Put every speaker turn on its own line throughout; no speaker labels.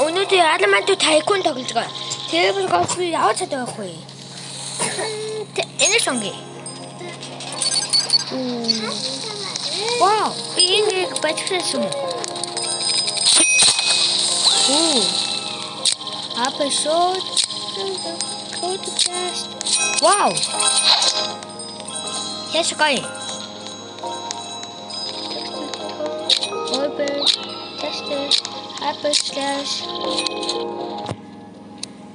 өнөөдөр Аламант тайкун тоглож байгаа. Тэр гол би яваад чаддаг байхгүй. Энэ сонги. Вау, энэ бачсан юм. Episode podcast. Wow. Yes, guy. Open tester episode.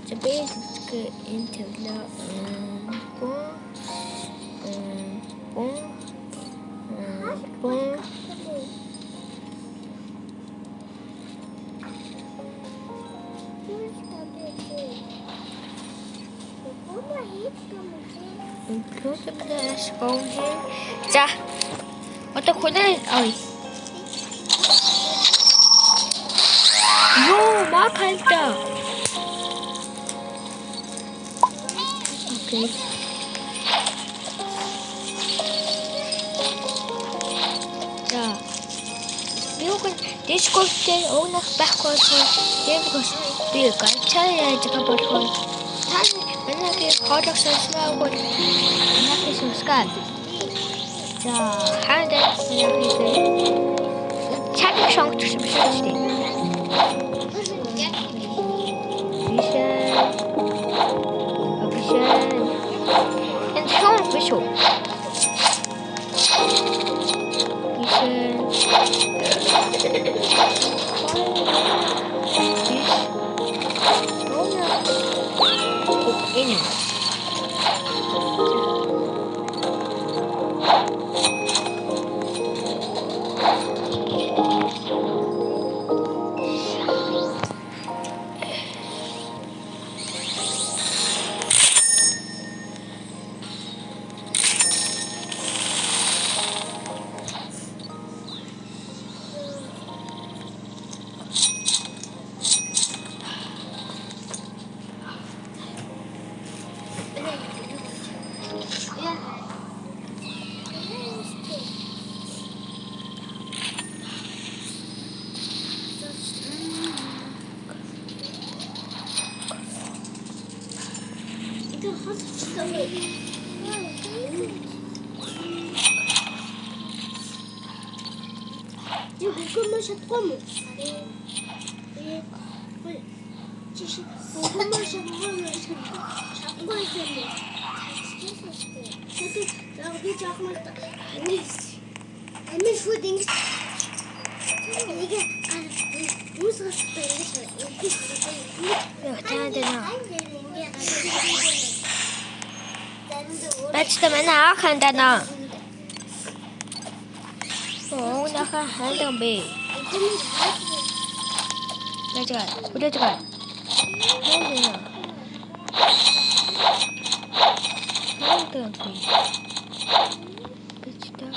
The basic into the include the class phone here. За. Одоо хүлээ авъя. Йоо, макалта. Окей. За. Юухан Discord-тэй өгнөх байхгүй болохоор Discord би гачаа яаж болох вэ? Манайхыг хоолох сонсноо бол манайхыг сонсгаад. За, хаадаг манайхыг чаг сонгох юм шиг шүү дээ. En sån person.
Io come c'è come?
Basta mana akan dana. Oh, nak handang be. Dah udah cepat. Handang be. Basta.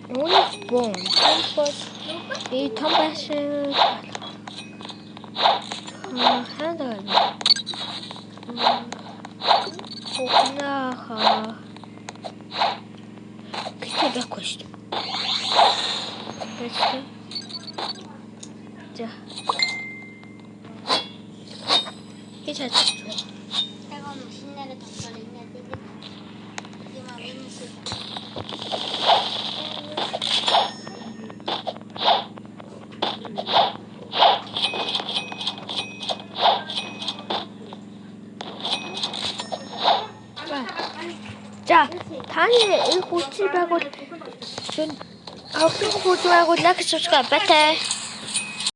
Oh, bom. Tempat. Ini tempat sih. Handang. Naha. Kita dah kost. Basta. 자. Kita tu.
Tengok mesin ada tak ini ada. Dia mau mesin.
자, 다니 이 고치 말고 전 아홉 고 말고 락스 수가 베테.